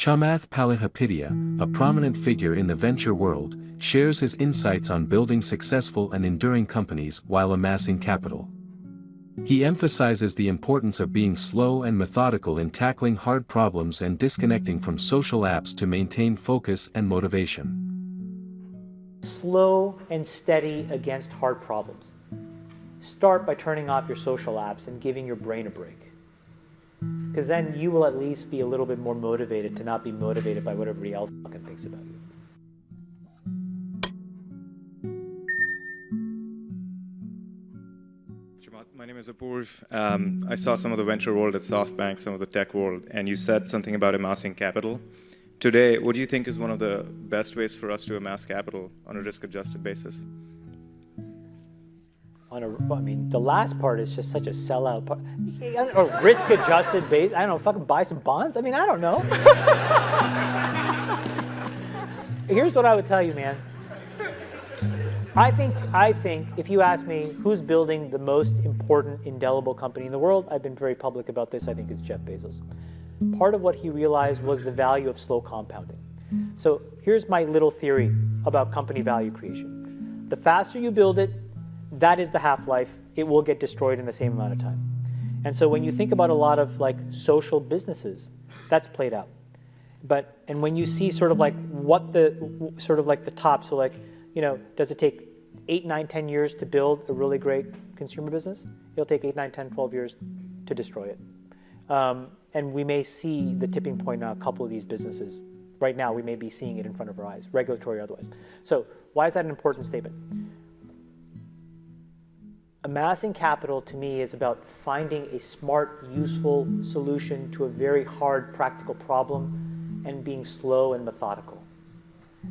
Chamath Palihapitiya, a prominent figure in the venture world, shares his insights on building successful and enduring companies while amassing capital. He emphasizes the importance of being slow and methodical in tackling hard problems and disconnecting from social apps to maintain focus and motivation. Slow and steady against hard problems. Start by turning off your social apps and giving your brain a break. Because then you will at least be a little bit more motivated to not be motivated by what everybody else fucking thinks about you. Chamath, my name is Apurv. I saw some of the venture world at SoftBank, some of the tech world, and you said something about amassing capital. Today, what do you think is one of the best ways for us to amass capital on a risk-adjusted basis? I mean, the last part is just such a sellout part. Or risk-adjusted base. I don't know, fucking buy some bonds? I mean, I don't know. Here's what I would tell you, man. I think if you ask me who's building the most important, indelible company in the world, I've been very public about this, I think it's Jeff Bezos. Part of what he realized was the value of slow compounding. So here's my little theory about company value creation. The faster you build it, that is the half-life. It will get destroyed in the same amount of time. And so when you think about a lot of like social businesses, that's played out. And when you see sort of like the top, so like, you know, does it take 8, 9, 10 years to build a really great consumer business? It'll take 8, 9, 10, 12 years to destroy it. And we may see the tipping point on a couple of these businesses. Right now, we may be seeing it in front of our eyes, regulatory or otherwise. So why is that an important statement? Amassing capital, to me, is about finding a smart, useful solution to a very hard, practical problem and being slow and methodical.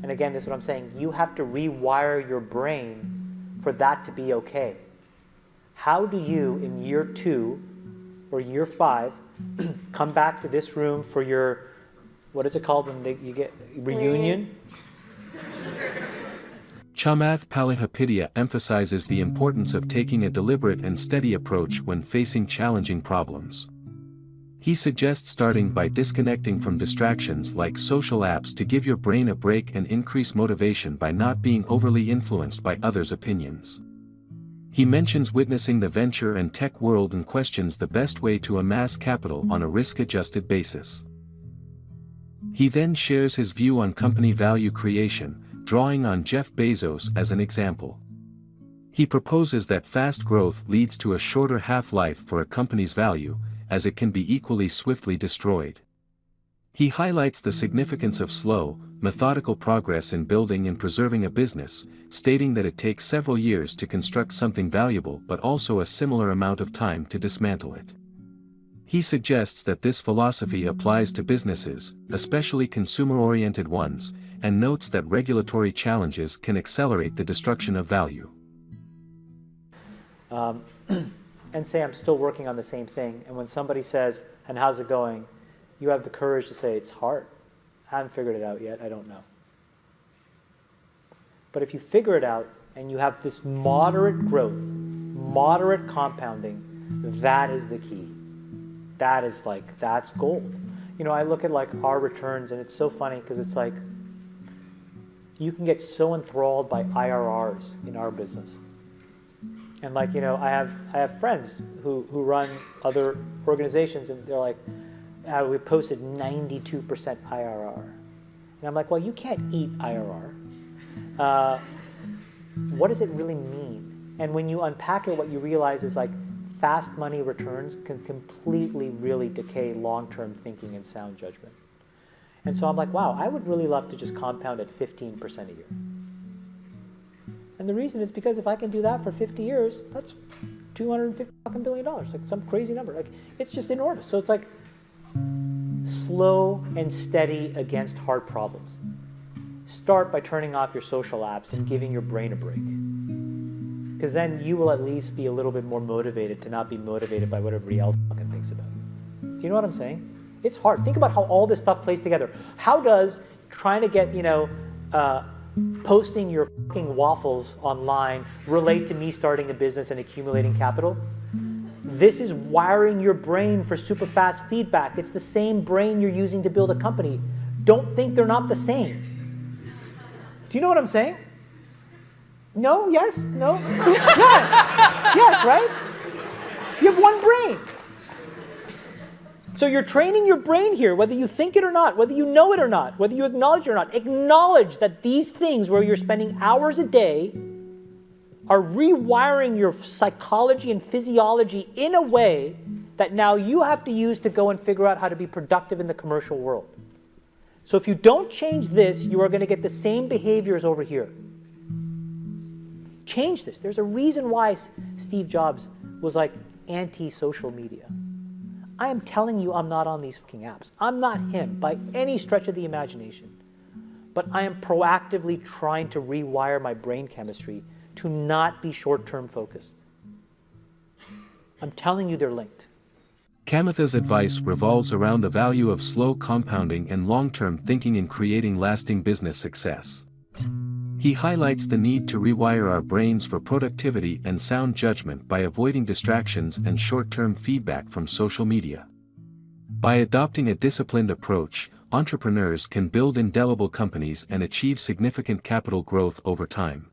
And again, this is what I'm saying. You have to rewire your brain for that to be okay. How do you, in year 2 or year 5, come back to this room for your, what is it called when you get reunion? Chamath Palihapitiya emphasizes the importance of taking a deliberate and steady approach when facing challenging problems. He suggests starting by disconnecting from distractions like social apps to give your brain a break and increase motivation by not being overly influenced by others' opinions. He mentions witnessing the venture and tech world and questions the best way to amass capital on a risk-adjusted basis. He then shares his view on company value creation, drawing on Jeff Bezos as an example. He proposes that fast growth leads to a shorter half-life for a company's value, as it can be equally swiftly destroyed. He highlights the significance of slow, methodical progress in building and preserving a business, stating that it takes several years to construct something valuable but also a similar amount of time to dismantle it. He suggests that this philosophy applies to businesses, especially consumer-oriented ones, and notes that regulatory challenges can accelerate the destruction of value. And say I'm still working on the same thing, and when somebody says, and how's it going, you have the courage to say, it's hard. I haven't figured it out yet, I don't know. But if you figure it out, and you have this moderate growth, moderate compounding, that is the key. That is like, that's gold. You know, I look at like our returns, and it's so funny, because it's like, you can get so enthralled by IRRs in our business. And like, you know, I have friends who run other organizations, and they're like, we posted 92% IRR. And I'm like, well, you can't eat IRR. What does it really mean? And when you unpack it, what you realize is like fast money returns can completely really decay long-term thinking and sound judgment. And so I'm like, wow, I would really love to just compound at 15% a year. And the reason is because if I can do that for 50 years, that's $250 billion, like some crazy number. Like, it's just enormous. So it's like slow and steady against hard problems. Start by turning off your social apps and giving your brain a break. Because then you will at least be a little bit more motivated to not be motivated by what everybody else fucking thinks about you. Do you know what I'm saying? It's hard. Think about how all this stuff plays together. How does trying to get, you know, posting your fucking waffles online relate to me starting a business and accumulating capital? This is wiring your brain for super fast feedback. It's the same brain you're using to build a company. don't think they're not the same. Do you know what I'm saying? No? Yes? No? Yes! Yes, right? You have one brain. So you're training your brain here, whether you think it or not, whether you know it or not, whether you acknowledge it or not. Acknowledge that these things where you're spending hours a day are rewiring your psychology and physiology in a way that now you have to use to go and figure out how to be productive in the commercial world. So if you don't change this, you are going to get the same behaviors over here. Change this. There's a reason why Steve Jobs was like anti-social media. I am telling you I'm not on these fucking apps. I'm not him by any stretch of the imagination. But I am proactively trying to rewire my brain chemistry to not be short-term focused. I'm telling you they're linked. Chamath's advice revolves around the value of slow compounding and long-term thinking in creating lasting business success. He highlights the need to rewire our brains for productivity and sound judgment by avoiding distractions and short-term feedback from social media. By adopting a disciplined approach, entrepreneurs can build indelible companies and achieve significant capital growth over time.